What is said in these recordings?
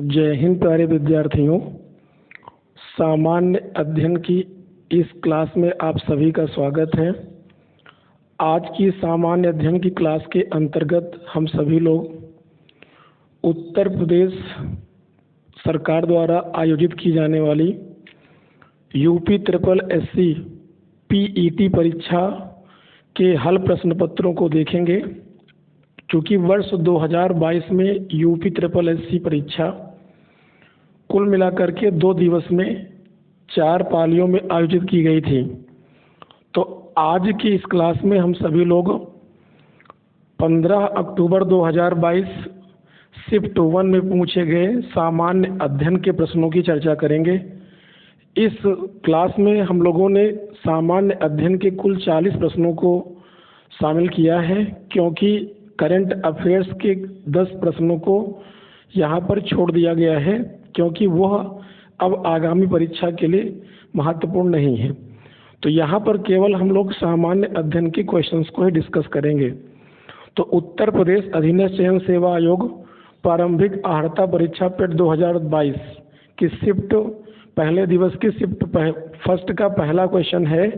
जय हिंद प्यारे विद्यार्थियों। सामान्य अध्ययन की इस क्लास में आप सभी का स्वागत है। आज की सामान्य अध्ययन की क्लास के अंतर्गत हम सभी लोग उत्तर प्रदेश सरकार द्वारा आयोजित की जाने वाली यूपी ट्रिपल एससी पीईटी परीक्षा के हल प्रश्न पत्रों को देखेंगे। चूँकि वर्ष 2022 में यूपी ट्रिपल एससी परीक्षा कुल मिलाकर के 2 दिवस में 4 पालियों में आयोजित की गई थी, तो आज की इस क्लास में हम सभी लोग 15 अक्टूबर 2022 शिफ्ट 1 में पूछे गए सामान्य अध्ययन के प्रश्नों की चर्चा करेंगे। इस क्लास में हम लोगों ने सामान्य अध्ययन के कुल 40 प्रश्नों को शामिल किया है, क्योंकि करंट अफेयर्स के 10 प्रश्नों को यहाँ पर छोड़ दिया गया है, क्योंकि वह अब आगामी परीक्षा के लिए महत्वपूर्ण नहीं है। तो यहाँ पर केवल हम लोग सामान्य अध्ययन के क्वेश्चंस को ही डिस्कस करेंगे। तो उत्तर प्रदेश अधीनस्थ चयन सेवा आयोग प्रारंभिक अर्हता परीक्षा पेट 2022 की शिफ्ट पहले दिवस की शिफ्ट फर्स्ट का पहला क्वेश्चन है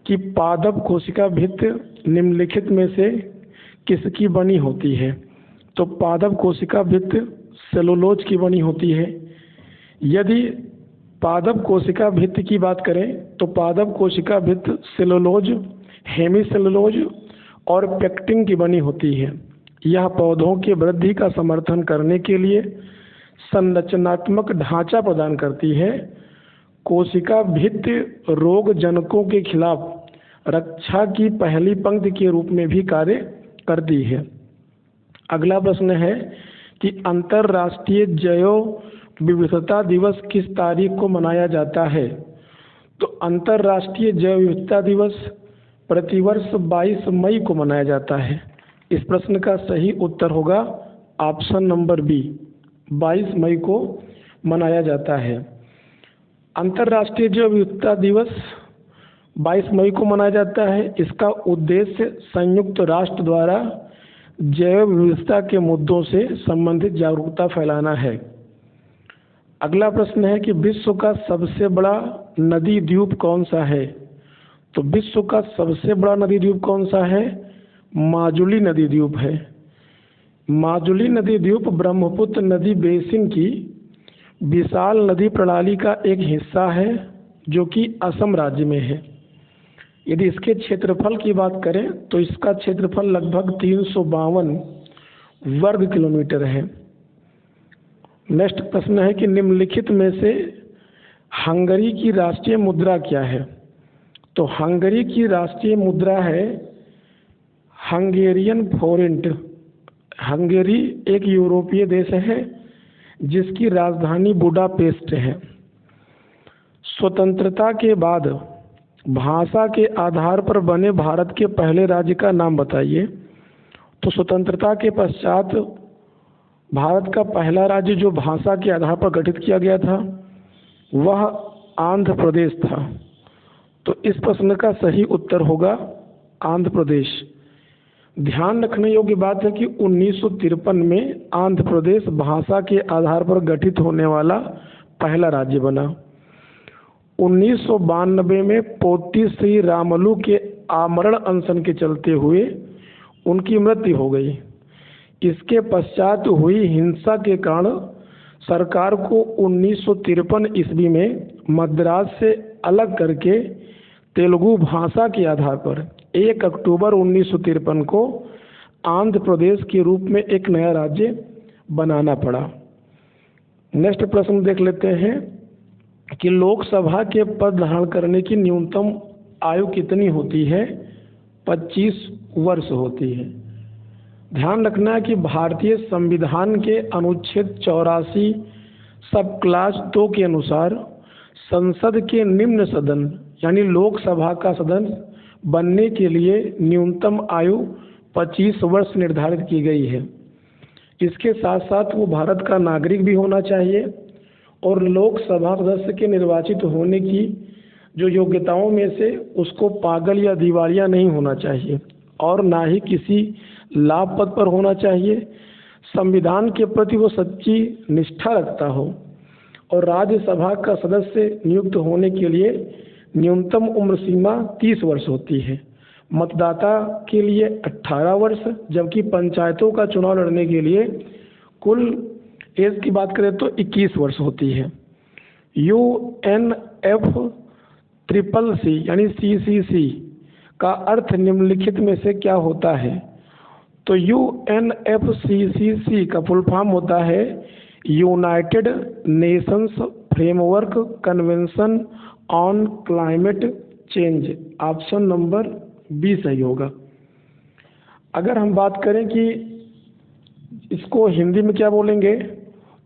कि पादप कोशिका भित्ति निम्नलिखित में से किसकी बनी होती है। तो पादप कोशिका भित्ति सेलुलोज की बनी होती है। यदि पादप कोशिका भित्ति की बात करें तो पादप कोशिका भित्ति सेलुलोज, हेमीसेलुलोज और पेक्टिन की बनी होती है। यह पौधों की वृद्धि का समर्थन करने के लिए संरचनात्मक ढांचा प्रदान करती है। कोशिका भित्ति रोग जनकों के खिलाफ रक्षा की पहली पंक्ति के रूप में भी कार्य करती है। अगला प्रश्न है कि अंतर्राष्ट्रीय जैव विविधता दिवस किस तारीख को मनाया जाता है। तो अंतर्राष्ट्रीय जैव विविधता दिवस प्रतिवर्ष 22 मई को मनाया जाता है। इस प्रश्न का सही उत्तर होगा ऑप्शन नंबर बी, 22 मई को मनाया जाता है। अंतर्राष्ट्रीय जैव विविधता दिवस 22 मई को मनाया जाता है। इसका उद्देश्य संयुक्त राष्ट्र द्वारा जैव विविधता के मुद्दों से संबंधित जागरूकता फैलाना है। अगला प्रश्न है कि विश्व का सबसे बड़ा नदी द्वीप कौन सा है। तो विश्व का सबसे बड़ा नदी द्वीप कौन सा है? माजुली नदी द्वीप है। माजुली नदी द्वीप ब्रह्मपुत्र नदी बेसिन की विशाल नदी प्रणाली का एक हिस्सा है, जो कि असम राज्य में है। यदि इसके क्षेत्रफल की बात करें तो इसका क्षेत्रफल लगभग 352 वर्ग किलोमीटर है। नेक्स्ट प्रश्न है कि निम्नलिखित में से हंगरी की राष्ट्रीय मुद्रा क्या है। तो हंगरी की राष्ट्रीय मुद्रा है हंगेरियन फोरेंट। हंगेरी एक यूरोपीय देश है जिसकी राजधानी बुडापेस्ट है। स्वतंत्रता के बाद भाषा के आधार पर बने भारत के पहले राज्य का नाम बताइए। तो स्वतंत्रता के पश्चात भारत का पहला राज्य जो भाषा के आधार पर गठित किया गया था वह आंध्र प्रदेश था। तो इस प्रश्न का सही उत्तर होगा आंध्र प्रदेश। ध्यान रखने योग्य बात है कि 1953 में आंध्र प्रदेश भाषा के आधार पर गठित होने वाला पहला राज्य बना। 1992 में पोती श्री रामलू के आमरण अनशन के चलते हुए उनकी मृत्यु हो गई। इसके पश्चात हुई हिंसा के कारण सरकार को 1953 ईस्वी में मद्रास से अलग करके तेलुगु भाषा के आधार पर 1 अक्टूबर 1953 को आंध्र प्रदेश के रूप में एक नया राज्य बनाना पड़ा। नेक्स्ट प्रश्न देख लेते हैं कि लोकसभा के पद धारण करने की न्यूनतम आयु कितनी होती है। 25 वर्ष होती है। ध्यान रखना है कि भारतीय संविधान के अनुच्छेद 84 सब क्लास 2 के अनुसार संसद के निम्न सदन यानी लोकसभा का सदन बनने के लिए न्यूनतम आयु 25 वर्ष निर्धारित की गई है। इसके साथ साथ वो भारत का नागरिक भी होना चाहिए और लोकसभा सदस्य के निर्वाचित होने की जो योग्यताओं में से उसको पागल या दिवालिया नहीं होना चाहिए और ना ही किसी लाभ पद पर होना चाहिए। संविधान के प्रति वो सच्ची निष्ठा रखता हो और राज्यसभा का सदस्य नियुक्त होने के लिए न्यूनतम उम्र सीमा 30 वर्ष होती है। मतदाता के लिए 18 वर्ष, जबकि पंचायतों का चुनाव लड़ने के लिए कुल एज की बात करें तो 21 वर्ष होती है। UNFCCC यानी CCC का अर्थ निम्नलिखित में से क्या होता है? तो UNFCCC का फुल फॉर्म होता है United Nations Framework Convention on Climate Change. Option number B सही होगा। अगर हम बात करें कि इसको हिंदी में क्या बोलेंगे,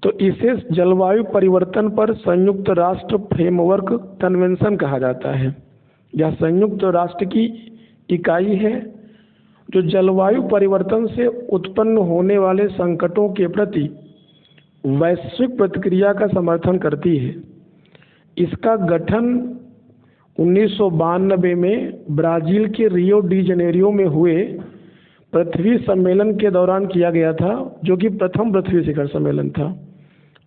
तो इसे जलवायु परिवर्तन पर संयुक्त राष्ट्र फ्रेमवर्क कन्वेंशन कहा जाता है। यह संयुक्त राष्ट्र की इकाई है जो जलवायु परिवर्तन से उत्पन्न होने वाले संकटों के प्रति वैश्विक प्रतिक्रिया का समर्थन करती है। इसका गठन 1992 में ब्राज़ील के रियो डी जनेरियो में हुए पृथ्वी सम्मेलन के दौरान किया गया था, जो कि प्रथम पृथ्वी शिखर सम्मेलन था,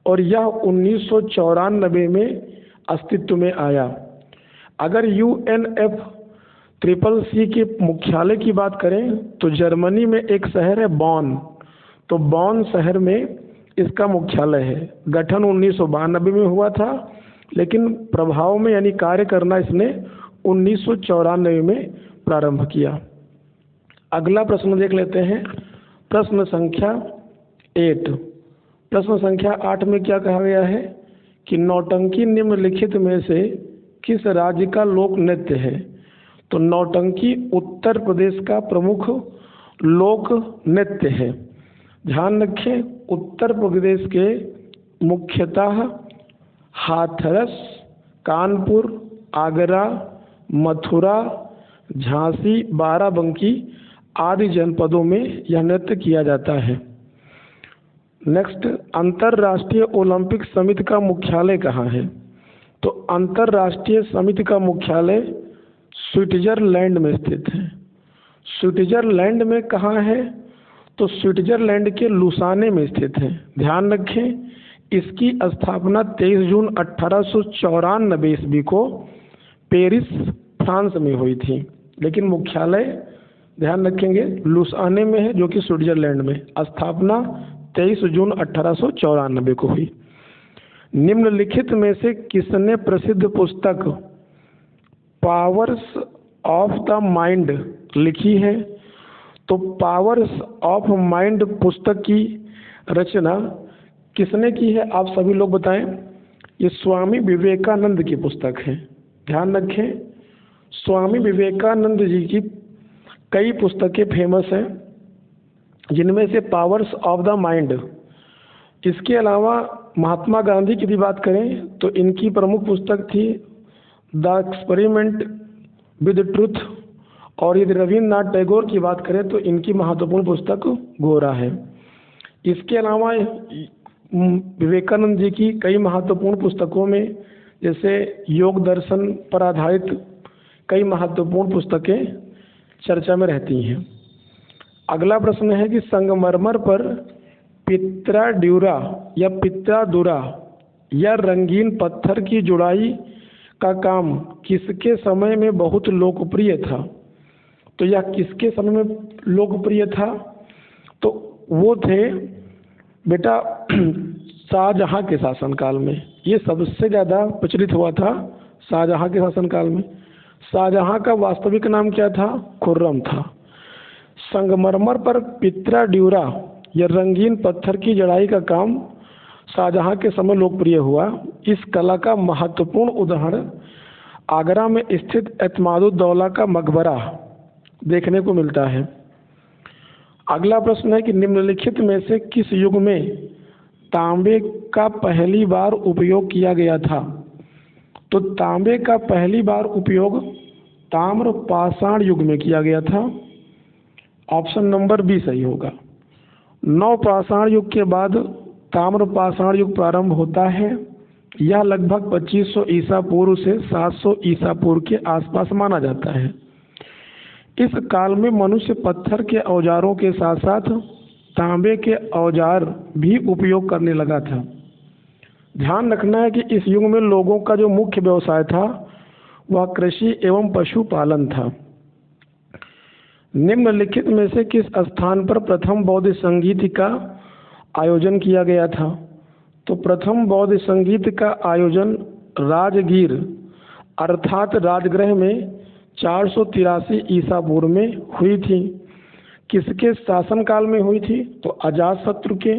और यह 1994 में अस्तित्व में आया। अगर UNFCCC के मुख्यालय की बात करें तो जर्मनी में एक शहर है बॉन, तो बॉन शहर में इसका मुख्यालय है। गठन 1992 में हुआ था, लेकिन प्रभाव में यानी कार्य करना इसने 1994 में प्रारंभ किया। अगला प्रश्न देख लेते हैं, प्रश्न संख्या 8। प्रश्न संख्या 8 में क्या कहा गया है कि नौटंकी निम्नलिखित में से किस राज्य का लोक नृत्य है? तो नौटंकी उत्तर प्रदेश का प्रमुख लोक नृत्य है। ध्यान रखें, उत्तर प्रदेश के मुख्यतः हाथरस, कानपुर, आगरा, मथुरा, झांसी, बाराबंकी आदि जनपदों में यह नृत्य किया जाता है। नेक्स्ट, अंतर्राष्ट्रीय ओलंपिक समिति का मुख्यालय कहाँ है? तो अंतर्राष्ट्रीय समिति का मुख्यालय स्विट्जरलैंड में स्थित है। स्विट्जरलैंड में कहाँ है? तो स्विट्जरलैंड के लुसाने में स्थित है। ध्यान रखें, इसकी स्थापना 23 जून 1894 ईस्वी को पेरिस फ्रांस में हुई थी, लेकिन मुख्यालय ध्यान रखेंगे लुसाने में है, जो कि स्विट्जरलैंड में। स्थापना 23 जून 1894 को हुई। निम्नलिखित में से किसने प्रसिद्ध पुस्तक पावर्स ऑफ द माइंड लिखी है? तो पावर्स ऑफ माइंड पुस्तक की रचना किसने की है, आप सभी लोग बताएं। ये स्वामी विवेकानंद की पुस्तक है। ध्यान रखें, स्वामी विवेकानंद जी की कई पुस्तकें फेमस हैं, जिनमें से पावर्स ऑफ द माइंड। इसके अलावा महात्मा गांधी की भी बात करें तो इनकी प्रमुख पुस्तक थी द एक्सपेरिमेंट विद ट्रूथ, और यदि रविन्द्रनाथ टैगोर की बात करें तो इनकी महत्वपूर्ण पुस्तक गोरा है। इसके अलावा विवेकानंद जी की कई महत्वपूर्ण पुस्तकों में जैसे योग दर्शन पर आधारित कई महत्वपूर्ण पुस्तकें चर्चा में रहती हैं। अगला प्रश्न है कि संगमरमर पर पित्राड्यूरा या पित्रादुरा या रंगीन पत्थर की जुड़ाई का काम किसके समय में बहुत लोकप्रिय था? तो यह किसके समय में लोकप्रिय था? तो वो थे बेटा शाहजहां के शासनकाल में। ये सबसे ज़्यादा प्रचलित हुआ था शाहजहां के शासनकाल में। शाहजहां का वास्तविक नाम क्या था? खुर्रम था। संगमरमर पर पित्राड्यूरा या रंगीन पत्थर की जड़ाई का काम शाहजहां के समय लोकप्रिय हुआ। इस कला का महत्वपूर्ण उदाहरण आगरा में स्थित एतमादुद्दौला का मकबरा देखने को मिलता है। अगला प्रश्न है कि निम्नलिखित में से किस युग में तांबे का पहली बार उपयोग किया गया था? तो तांबे का पहली बार उपयोग ताम्र पाषाण युग में किया गया था। ऑप्शन नंबर बी सही होगा। नवपाषाण युग के बाद ताम्र पाषाण युग प्रारंभ होता है। यह लगभग 2500 ईसा पूर्व से 700 ईसा पूर्व के आसपास माना जाता है। इस काल में मनुष्य पत्थर के औजारों के साथ साथ तांबे के औजार भी उपयोग करने लगा था। ध्यान रखना है कि इस युग में लोगों का जो मुख्य व्यवसाय था वह कृषि एवं पशुपालन था। निम्नलिखित में से किस स्थान पर प्रथम बौद्ध संगीत का आयोजन किया गया था? तो प्रथम बौद्ध संगीत का आयोजन राजगीर अर्थात राजगृह में 483 ईसा पूर्व में हुई थी। किसके शासनकाल में हुई थी? तो अजातशत्रु के।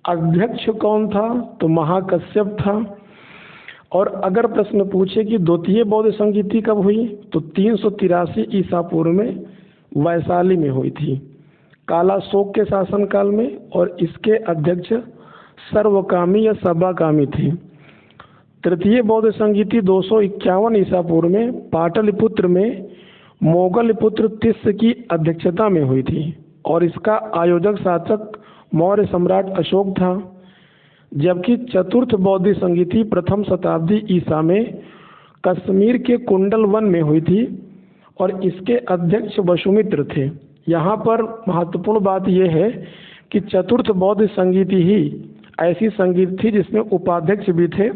अध्यक्ष कौन था? तो महाकश्यप था। और अगर प्रश्न पूछे कि द्वितीय बौद्ध संगीति कब हुई, तो 383 ईसा पूर्व में वैशाली में हुई थी, कालाशोक के शासनकाल में। और इसके अध्यक्ष सर्वकामी या सभाकामी थे। तृतीय बौद्ध संगीति 251 ईसा पूर्व में पाटलिपुत्र में मोगलपुत्र तिस्य की अध्यक्षता में हुई थी और इसका आयोजक शासक मौर्य सम्राट अशोक था। जबकि चतुर्थ बौद्ध संगीति प्रथम शताब्दी ईसा में कश्मीर के कुंडल वन में हुई थी और इसके अध्यक्ष वसुमित्र थे। यहाँ पर महत्वपूर्ण बात यह है कि चतुर्थ बौद्ध संगीति ही ऐसी संगीत थी जिसमें उपाध्यक्ष भी थे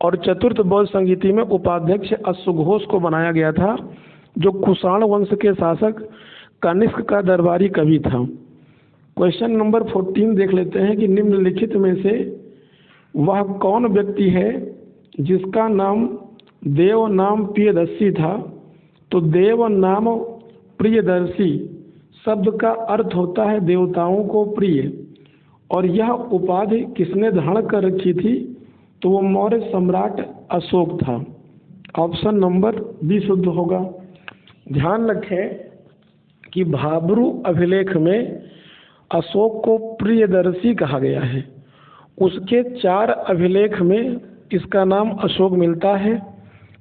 और चतुर्थ बौद्ध संगीति में उपाध्यक्ष अश्वघोष को बनाया गया था, जो कुषाण वंश के शासक कनिष्क का दरबारी कवि था। क्वेश्चन नंबर 14 देख लेते हैं कि निम्नलिखित में से वह कौन व्यक्ति है जिसका नाम देव नाम प्रियदर्शी था? तो देव नाम प्रियदर्शी शब्द का अर्थ होता है देवताओं को प्रिय, और यह उपाधि किसने धारण कर रखी थी? तो वो मौर्य सम्राट अशोक था। ऑप्शन नंबर बी शुद्ध होगा। ध्यान रखें कि भाब्रू अभिलेख में अशोक को प्रियदर्शी कहा गया है। उसके 4 अभिलेख में इसका नाम अशोक मिलता है।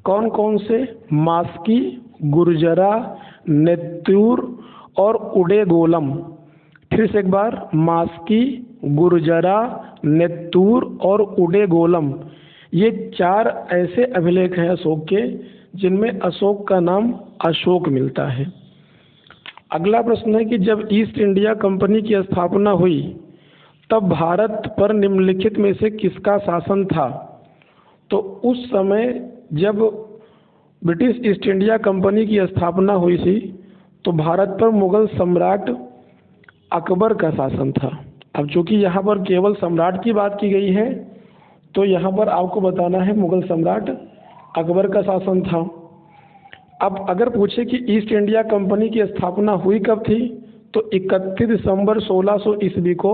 कौन कौन से? मास्की, गुर्जरा, नेत्तूर और उडेगोलम। फिर से एक बार, मास्की, गुर्जरा, नेत्तूर और उडेगोलम, ये 4 ऐसे अभिलेख हैं अशोक के जिनमें अशोक का नाम अशोक मिलता है। अगला प्रश्न है कि जब ईस्ट इंडिया कंपनी की स्थापना हुई तब भारत पर निम्नलिखित में से किसका शासन था? तो उस समय जब ब्रिटिश ईस्ट इंडिया कंपनी की स्थापना हुई थी तो भारत पर मुगल सम्राट अकबर का शासन था। अब चूंकि यहाँ पर केवल सम्राट की बात की गई है तो यहाँ पर आपको बताना है मुगल सम्राट अकबर का शासन था। अब अगर पूछे कि ईस्ट इंडिया कंपनी की स्थापना हुई कब थी, तो 31 दिसंबर 1600 ईस्वी को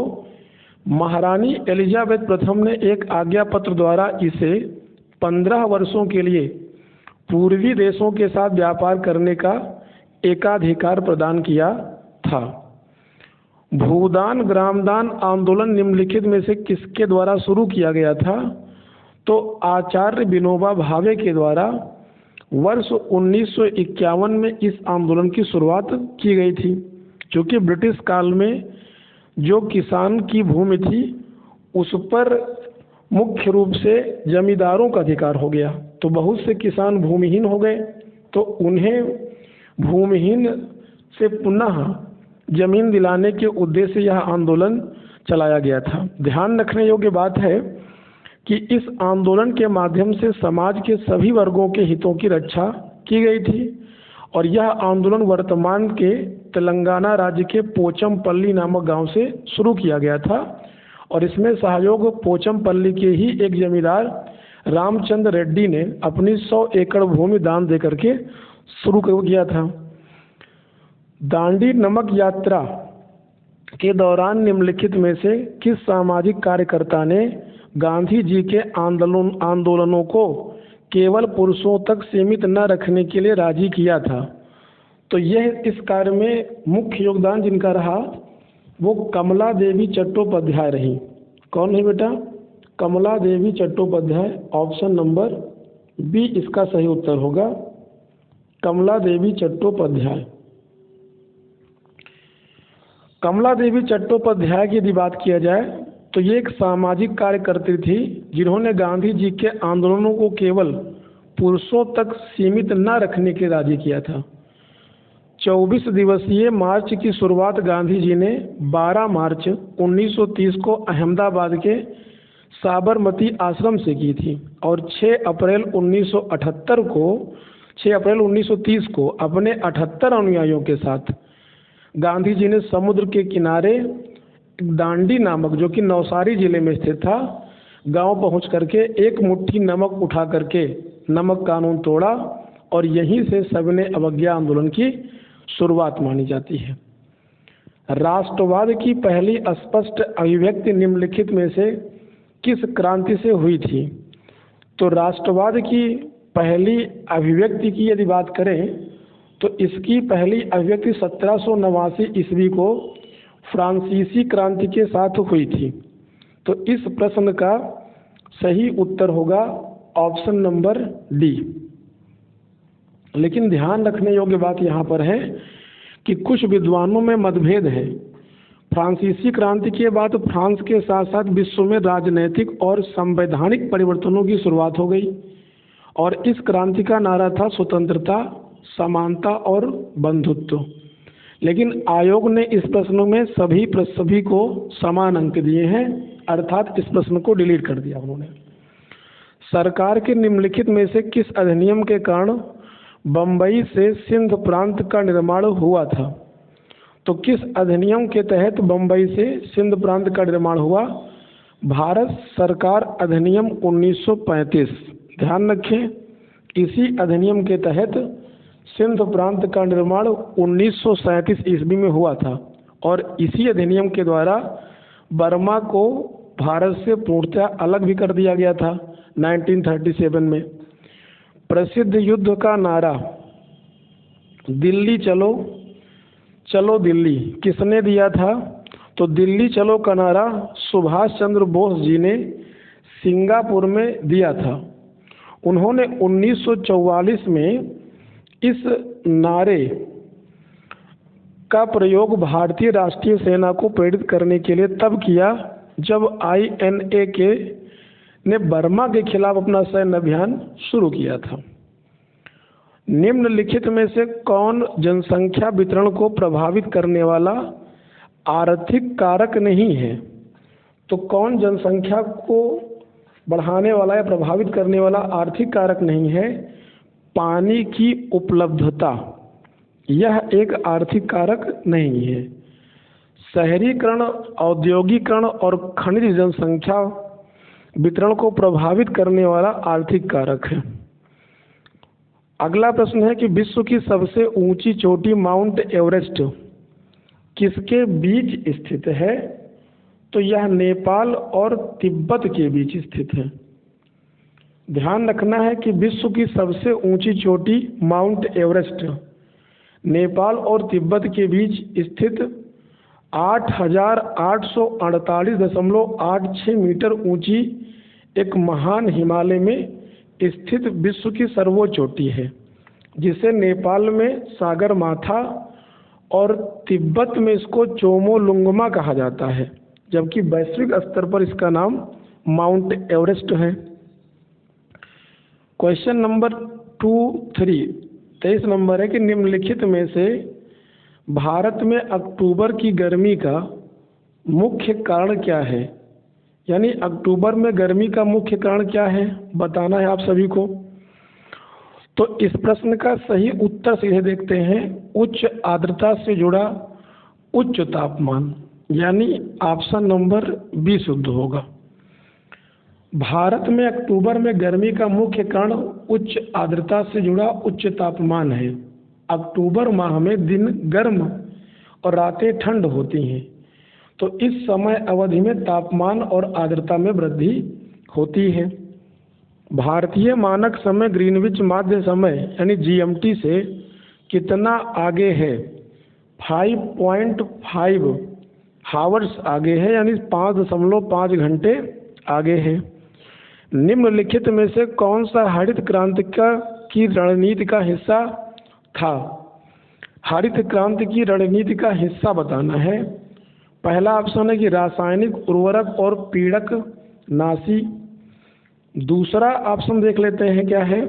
महारानी एलिजाबेथ प्रथम ने एक आज्ञा पत्र द्वारा इसे 15 वर्षों के लिए पूर्वी देशों के साथ व्यापार करने का एकाधिकार प्रदान किया था। भूदान ग्रामदान आंदोलन निम्नलिखित में से किसके द्वारा शुरू किया गया था? तो आचार्य विनोबा भावे के द्वारा वर्ष 1951 में इस आंदोलन की शुरुआत की गई थी। क्योंकि ब्रिटिश काल में जो किसान की भूमि थी उस पर मुख्य रूप से जमींदारों का अधिकार हो गया, तो बहुत से किसान भूमिहीन हो गए, तो उन्हें भूमिहीन से पुनः जमीन दिलाने के उद्देश्य से यह आंदोलन चलाया गया था। ध्यान रखने योग्य बात है कि इस आंदोलन के माध्यम से समाज के सभी वर्गों के हितों की रक्षा की गई थी और यह आंदोलन वर्तमान के तेलंगाना राज्य के पोचमपल्ली नामक गांव से शुरू किया गया था और इसमें सहयोग पोचमपल्ली के ही एक जमींदार रामचंद्र रेड्डी ने अपनी 100 एकड़ भूमि दान दे करके शुरू किया था। दांडी नमक यात्रा के दौरान निम्नलिखित में से किस सामाजिक कार्यकर्ता ने गांधी जी के आंदोलनों को केवल पुरुषों तक सीमित न रखने के लिए राजी किया था? तो यह इस कार्य में मुख्य योगदान जिनका रहा वो कमला देवी चट्टोपाध्याय रही। कौन है बेटा? कमला देवी चट्टोपाध्याय। ऑप्शन नंबर बी इसका सही उत्तर होगा, कमला देवी चट्टोपाध्याय। कमला देवी चट्टोपाध्याय की यदि बात किया जाए तो ये एक सामाजिक कार्यकर्त्री थी जिन्होंने गांधी जी के आंदोलनों को केवल पुरुषों तक सीमित न रखने के राजी किया था। 24 दिवसीय मार्च की शुरुआत गांधी जी ने 12 मार्च 1930 को अहमदाबाद के साबरमती आश्रम से की थी और 6 अप्रैल 1930 को अपने 78 अनुयायियों के साथ गांधी जी ने समुद्र के किनारे दांडी नामक, जो कि नवसारी जिले में स्थित था, गांव पहुंच करके एक मुट्ठी नमक उठा करके नमक कानून तोड़ा और यहीं से सविनय अवज्ञा आंदोलन की शुरुआत मानी जाती है। राष्ट्रवाद की पहली स्पष्ट अभिव्यक्ति निम्नलिखित में से किस क्रांति से हुई थी? तो राष्ट्रवाद की पहली अभिव्यक्ति की यदि बात करें तो इसकी पहली अभिव्यक्ति 1789 ईस्वी को फ्रांसीसी क्रांति के साथ हुई थी। तो इस प्रश्न का सही उत्तर होगा ऑप्शन नंबर डी। लेकिन ध्यान रखने योग्य बात यहाँ पर है कि कुछ विद्वानों में मतभेद है। फ्रांसीसी क्रांति के बाद फ्रांस के साथ साथ विश्व में राजनैतिक और संवैधानिक परिवर्तनों की शुरुआत हो गई और इस क्रांति का नारा था स्वतंत्रता, समानता और बंधुत्व। लेकिन आयोग ने इस प्रश्न में सभी को समान अंक दिए हैं, अर्थात इस प्रश्न को डिलीट कर दिया उन्होंने। सरकार के निम्नलिखित में से किस अधिनियम के कारण बम्बई से सिंध प्रांत का निर्माण हुआ था? तो किस अधिनियम के तहत बम्बई से सिंध प्रांत का निर्माण हुआ? भारत सरकार अधिनियम 1935। ध्यान रखें, इसी अधिनियम के तहत सिंध प्रांत का निर्माण 1937 ईस्वी में हुआ था और इसी अधिनियम के द्वारा बर्मा को भारत से पूर्णतः अलग भी कर दिया गया था 1937 में। प्रसिद्ध युद्ध का नारा दिल्ली चलो चलो दिल्ली किसने दिया था? तो दिल्ली चलो का नारा सुभाष चंद्र बोस जी ने सिंगापुर में दिया था। उन्होंने 1944 में इस नारे का प्रयोग भारतीय राष्ट्रीय सेना को प्रेरित करने के लिए तब किया जब INA ने बर्मा के खिलाफ अपना सैन्य अभियान शुरू किया था। निम्नलिखित में से कौन जनसंख्या वितरण को प्रभावित करने वाला आर्थिक कारक नहीं है? तो कौन जनसंख्या को बढ़ाने वाला या प्रभावित करने वाला आर्थिक कारक नहीं है? पानी की उपलब्धता, यह एक आर्थिक कारक नहीं है। शहरीकरण, औद्योगिकरण और खनिज जनसंख्या वितरण को प्रभावित करने वाला आर्थिक कारक है। अगला प्रश्न है कि विश्व की सबसे ऊंची चोटी माउंट एवरेस्ट किसके बीच स्थित है? तो यह नेपाल और तिब्बत के बीच स्थित है। ध्यान रखना है कि विश्व की सबसे ऊंची चोटी माउंट एवरेस्ट नेपाल और तिब्बत के बीच स्थित 8,848.86 मीटर ऊंची एक महान हिमालय में स्थित विश्व की सर्वोच्च चोटी है, जिसे नेपाल में सागर माथा और तिब्बत में इसको चोमोलुंगमा कहा जाता है, जबकि वैश्विक स्तर पर इसका नाम माउंट एवरेस्ट है। क्वेश्चन नंबर 23 नंबर है कि निम्नलिखित में से भारत में अक्टूबर की गर्मी का मुख्य कारण क्या है? यानी अक्टूबर में गर्मी का मुख्य कारण क्या है, बताना है आप सभी को। तो इस प्रश्न का सही उत्तर सीधे देखते हैं, उच्च आर्द्रता से जुड़ा उच्च तापमान, यानी ऑप्शन नंबर बी शुद्ध होगा। भारत में अक्टूबर में गर्मी का मुख्य कारण उच्च आर्द्रता से जुड़ा उच्च तापमान है। अक्टूबर माह में दिन गर्म और रातें ठंड होती हैं, तो इस समय अवधि में तापमान और आर्द्रता में वृद्धि होती है। भारतीय मानक समय ग्रीनविच माध्य समय यानी GMT से कितना आगे है? 5.5 हावर्स आगे है, यानी 5.5 घंटे आगे है। निम्नलिखित में से कौन सा हरित क्रांति की रणनीति का हिस्सा था? हरित क्रांति की रणनीति का हिस्सा बताना है। पहला ऑप्शन है कि रासायनिक उर्वरक और पीड़क नाशी। दूसरा ऑप्शन देख लेते हैं क्या है,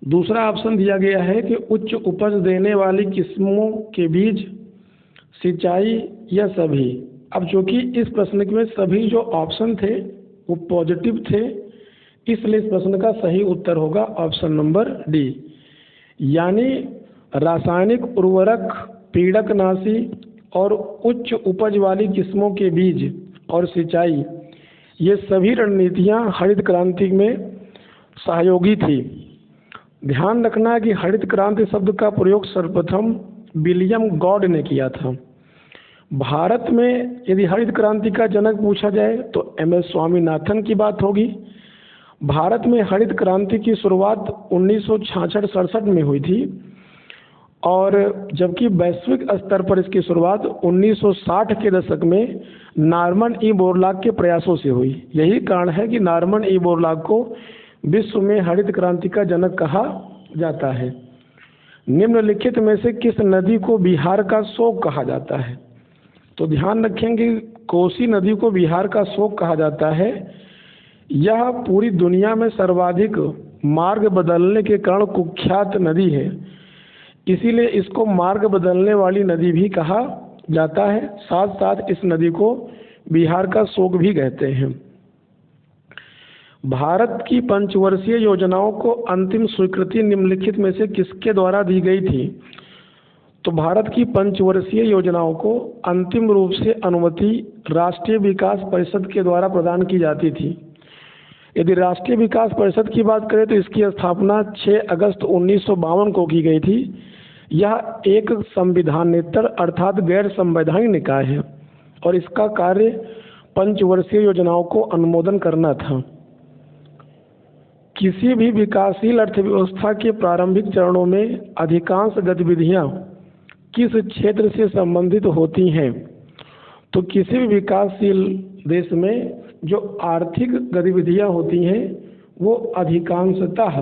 दूसरा ऑप्शन दिया गया है कि उच्च उपज देने वाली किस्मों के बीज, सिंचाई या सभी। अब चूंकि इस प्रश्न में सभी जो ऑप्शन थे वो पॉजिटिव थे, इसलिए इस प्रश्न का सही उत्तर होगा ऑप्शन नंबर डी, यानी रासायनिक उर्वरक, पीड़कनाशी और उच्च उपज वाली किस्मों के बीज और सिंचाई, ये सभी रणनीतियां हरित क्रांति में सहयोगी थी। ध्यान रखना है कि हरित क्रांति शब्द का प्रयोग सर्वप्रथम विलियम गॉड ने किया था। भारत में यदि हरित क्रांति का जनक पूछा जाए तो एम.एस. स्वामीनाथन की बात होगी। भारत में हरित क्रांति की शुरुआत 1966-67 में हुई थी और जबकि वैश्विक स्तर पर इसकी शुरुआत 1960 के दशक में नॉर्मन ई बोरलॉग के प्रयासों से हुई। यही कारण है कि नॉर्मन ई बोरलॉग को विश्व में हरित क्रांति का जनक कहा जाता है। निम्नलिखित में से किस नदी को बिहार का शोक कहा जाता है? तो ध्यान रखेंगे, कोसी नदी को बिहार का शोक कहा जाता है। यह पूरी दुनिया में सर्वाधिक मार्ग बदलने के कारण कुख्यात नदी है, इसीलिए इसको मार्ग बदलने वाली नदी भी कहा जाता है। साथ साथ इस नदी को बिहार का शोक भी कहते हैं। भारत की पंचवर्षीय योजनाओं को अंतिम स्वीकृति निम्नलिखित में से किसके द्वारा दी गई थी? तो भारत की पंचवर्षीय योजनाओं को अंतिम रूप से अनुमति राष्ट्रीय विकास परिषद के द्वारा प्रदान की जाती थी। यदि राष्ट्रीय विकास परिषद की बात करें तो इसकी स्थापना 6 अगस्त 1952 को की गई थी। यह एक संविधानेतर अर्थात गैर संवैधानिक निकाय है और इसका कार्य पंचवर्षीय योजनाओं को अनुमोदन करना था। किसी भी विकासशील अर्थव्यवस्था के प्रारंभिक चरणों में अधिकांश गतिविधियां किस क्षेत्र से संबंधित होती हैं? तो किसी भी विकासशील देश में जो आर्थिक गतिविधियां होती हैं वो अधिकांशतः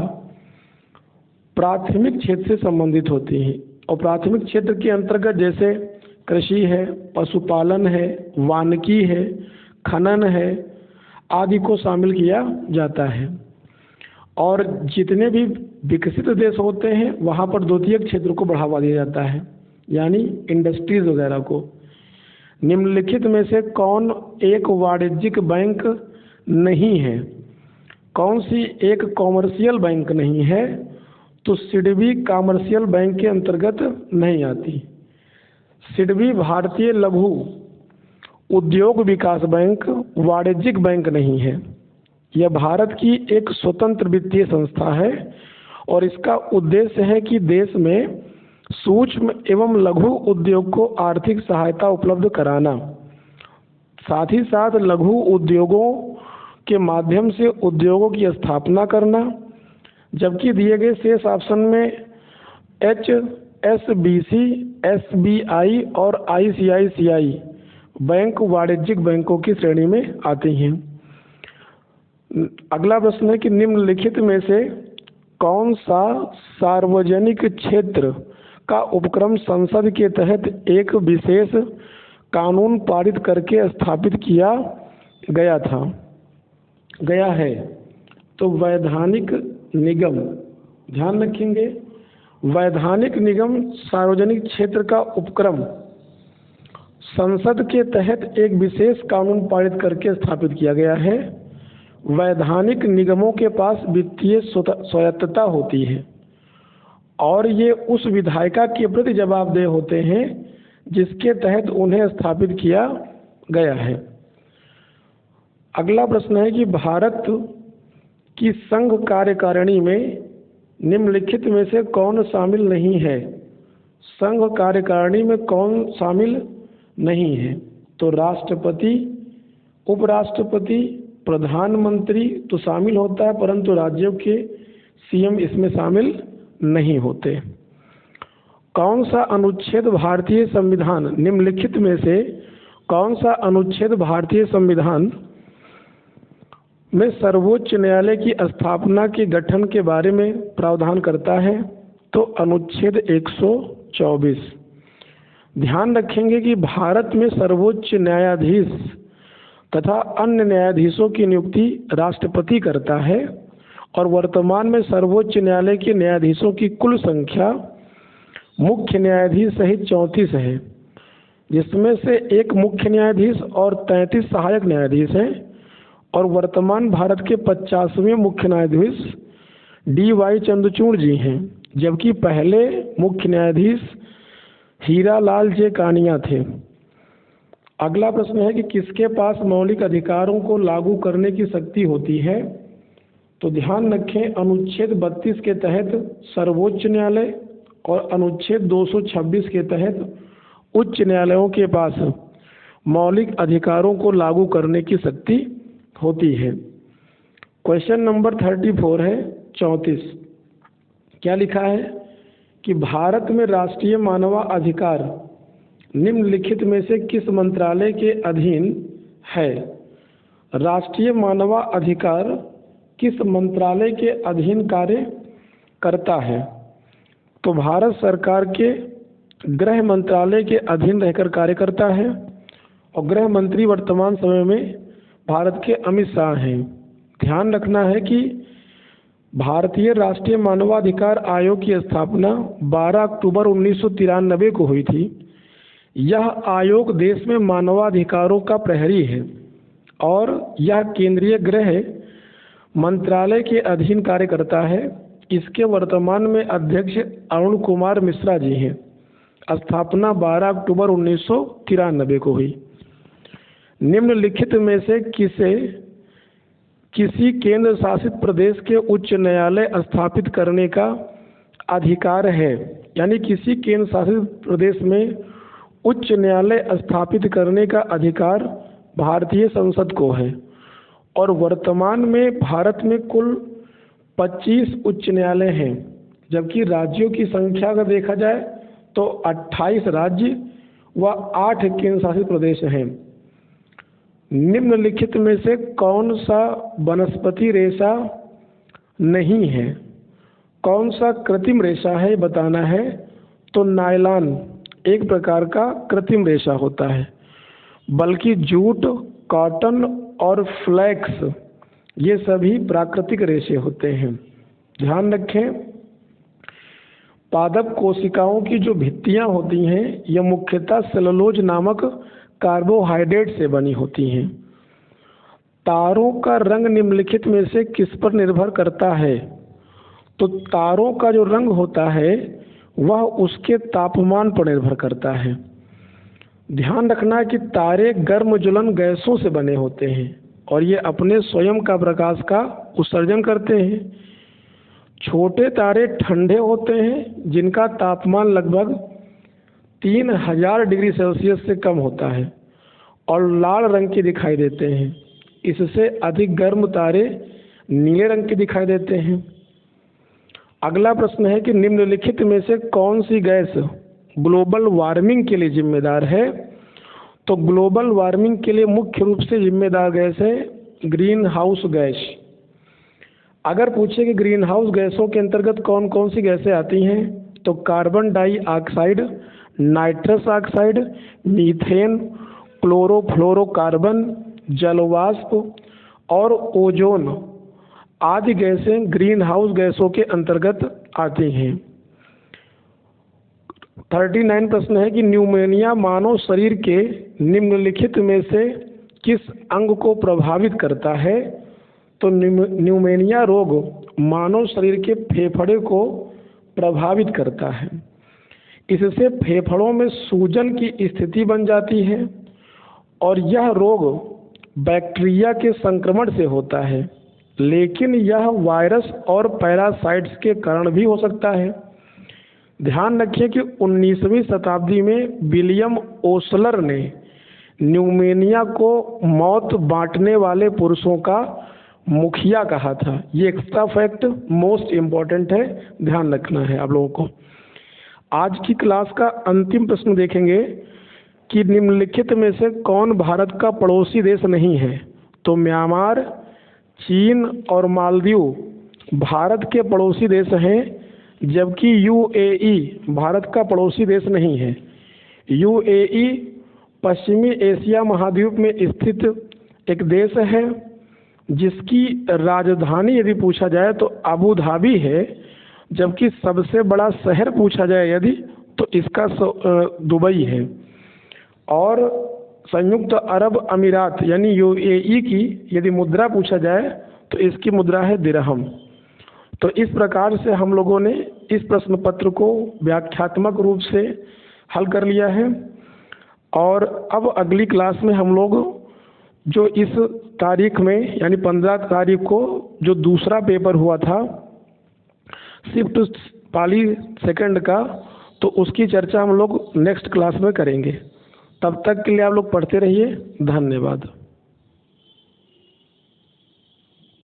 प्राथमिक क्षेत्र से संबंधित होती हैं और प्राथमिक क्षेत्र के अंतर्गत जैसे कृषि है, पशुपालन है, वानिकी है, खनन है आदि को शामिल किया जाता है। और जितने भी विकसित देश होते हैं वहाँ पर द्वितीयक क्षेत्र को बढ़ावा दिया जाता है, यानी इंडस्ट्रीज वगैरह को। निम्नलिखित में से कौन एक वाणिज्यिक बैंक नहीं है? कौन सी एक कॉमर्शियल बैंक नहीं है? तो सिडबी कॉमर्शियल बैंक के अंतर्गत नहीं आती। सिडबी भारतीय लघु उद्योग विकास बैंक वाणिज्यिक बैंक नहीं है। यह भारत की एक स्वतंत्र वित्तीय संस्था है और इसका उद्देश्य है कि देश में सूक्ष्म एवं लघु उद्योग को आर्थिक सहायता उपलब्ध कराना, साथ ही साथ लघु उद्योगों के माध्यम से उद्योगों की स्थापना करना। जबकि दिए गए शेष ऑप्शन में HSBC, SBI और ICICI बैंक वाणिज्यिक बैंकों की श्रेणी में आती हैं। अगला प्रश्न है कि निम्नलिखित में से कौन सा सार्वजनिक क्षेत्र का उपक्रम संसद के तहत एक विशेष कानून पारित करके स्थापित किया गया है? तो वैधानिक निगम। ध्यान रखेंगे, वैधानिक निगम सार्वजनिक क्षेत्र का उपक्रम संसद के तहत एक विशेष कानून पारित करके स्थापित किया गया है। वैधानिक निगमों के पास वित्तीय स्वायत्तता होती है और ये उस विधायिका के प्रति जवाबदेह होते हैं जिसके तहत उन्हें स्थापित किया गया है। अगला प्रश्न है कि भारत की संघ कार्यकारिणी में निम्नलिखित में से कौन शामिल नहीं है? संघ कार्यकारिणी में कौन शामिल नहीं है? तो राष्ट्रपति, उपराष्ट्रपति, प्रधानमंत्री तो शामिल होता है परंतु राज्यों के CM इसमें शामिल नहीं होते। कौन सा अनुच्छेद भारतीय संविधान, निम्नलिखित में से कौन सा अनुच्छेद भारतीय संविधान में सर्वोच्च न्यायालय की स्थापना के गठन के बारे में प्रावधान करता है? तो अनुच्छेद 124। ध्यान रखेंगे कि भारत में सर्वोच्च न्यायाधीश तथा अन्य न्यायाधीशों की नियुक्ति राष्ट्रपति करता है और वर्तमान में सर्वोच्च न्यायालय के न्यायाधीशों की कुल संख्या मुख्य न्यायाधीश सहित 34 है, जिसमें से एक मुख्य न्यायाधीश और 33 सहायक न्यायाधीश हैं। और वर्तमान भारत के 50वें मुख्य न्यायाधीश D.Y. चंद्रचूड़ जी हैं, जबकि पहले मुख्य न्यायाधीश हीरालाल जे कानिया थे। अगला प्रश्न है कि किसके पास मौलिक अधिकारों को लागू करने की शक्ति होती है? तो ध्यान रखें, अनुच्छेद 32 के तहत सर्वोच्च न्यायालय और अनुच्छेद 226 के तहत उच्च न्यायालयों के पास मौलिक अधिकारों को लागू करने की शक्ति होती है। क्वेश्चन नंबर 34 है 34। क्या लिखा है कि भारत में राष्ट्रीय मानवाधिकार निम्नलिखित में से किस मंत्रालय के अधीन है? राष्ट्रीय मानवाधिकार किस मंत्रालय के अधीन कार्य करता है? तो भारत सरकार के गृह मंत्रालय के अधीन रहकर कार्य करता है और गृह मंत्री वर्तमान समय में भारत के अमित शाह हैं। ध्यान रखना है कि भारतीय राष्ट्रीय मानवाधिकार आयोग की स्थापना 12 अक्टूबर 1993 को हुई थी। यह आयोग देश में मानवाधिकारों का प्रहरी है और यह केंद्रीय गृह मंत्रालय के अधीन कार्य करता है। इसके वर्तमान में अध्यक्ष अरुण कुमार मिश्रा जी हैं। स्थापना 12 अक्टूबर 1993 को हुई। निम्नलिखित में से किसी केंद्र शासित प्रदेश के उच्च न्यायालय स्थापित करने का अधिकार है? यानी किसी केंद्र शासित प्रदेश में उच्च न्यायालय स्थापित करने का अधिकार भारतीय संसद को है। और वर्तमान में भारत में कुल 25 उच्च न्यायालय हैं, जबकि राज्यों की संख्या अगर देखा जाए तो 28 राज्य व 8 केंद्र शासित प्रदेश हैं। निम्नलिखित में से कौन सा वनस्पति रेशा नहीं है? कौन सा कृत्रिम रेशा है बताना है। तो नायलॉन एक प्रकार का कृत्रिम रेशा होता है, बल्कि जूट, कॉटन और फ्लैक्स ये सभी प्राकृतिक रेशे होते हैं। ध्यान रखें, पादप कोशिकाओं की जो भित्तियां होती हैं यह मुख्यतः सेलुलोज नामक कार्बोहाइड्रेट से बनी होती हैं। तारों का रंग निम्नलिखित में से किस पर निर्भर करता है? तो तारों का जो रंग होता है वह उसके तापमान पर निर्भर करता है। ध्यान रखना कि तारे गर्म ज्वलन गैसों से बने होते हैं और ये अपने स्वयं का प्रकाश का उत्सर्जन करते हैं। छोटे तारे ठंडे होते हैं जिनका तापमान लगभग 3000 डिग्री सेल्सियस से कम होता है और लाल रंग के दिखाई देते हैं। इससे अधिक गर्म तारे नीले रंग के दिखाई देते हैं। अगला प्रश्न है कि निम्नलिखित में से कौन सी गैस ग्लोबल वार्मिंग के लिए जिम्मेदार है? तो ग्लोबल वार्मिंग के लिए मुख्य रूप से जिम्मेदार गैस है ग्रीन हाउस गैस। अगर पूछे कि ग्रीन हाउस गैसों के अंतर्गत कौन कौन सी गैसें आती हैं, तो carbon dioxide, nitrous oxide, methane, chlorofluorocarbon, जलवाष्प और ओजोन आदि गैसें ग्रीन हाउस गैसों के अंतर्गत आती हैं। 39 प्रश्न है कि न्यूमोनिया मानव शरीर के निम्नलिखित में से किस अंग को प्रभावित करता है? तो न्यूमोनिया रोग मानव शरीर के फेफड़े को प्रभावित करता है। इससे फेफड़ों में सूजन की स्थिति बन जाती है और यह रोग बैक्टीरिया के संक्रमण से होता है, लेकिन यह वायरस और पैरासाइट्स के कारण भी हो सकता है। ध्यान रखिए कि 19वीं शताब्दी में विलियम ओसलर ने न्यूमोनिया को मौत बांटने वाले पुरुषों का मुखिया कहा था। ये एक्स्ट्रा फैक्ट मोस्ट इम्पॉर्टेंट है, ध्यान रखना है आप लोगों को। आज की क्लास का अंतिम प्रश्न देखेंगे कि निम्नलिखित में से कौन भारत का पड़ोसी देश नहीं है? तो म्यांमार, चीन और मालदीव भारत के पड़ोसी देश हैं, जबकि यूएई भारत का पड़ोसी देश नहीं है। यूएई पश्चिमी एशिया महाद्वीप में स्थित एक देश है जिसकी राजधानी यदि पूछा जाए तो अबू धाबी है, जबकि सबसे बड़ा शहर पूछा जाए यदि तो इसका दुबई है। और संयुक्त अरब अमीरात यानी यूएई की यदि मुद्रा पूछा जाए तो इसकी मुद्रा है दिरहम। तो इस प्रकार से हम लोगों ने इस प्रश्न पत्र को व्याख्यात्मक रूप से हल कर लिया है। और अब अगली क्लास में हम लोग जो इस तारीख में यानी 15 तारीख को जो दूसरा पेपर हुआ था शिफ्ट पाली सेकंड का, तो उसकी चर्चा हम लोग नेक्स्ट क्लास में करेंगे। तब तक के लिए आप लोग पढ़ते रहिए। धन्यवाद।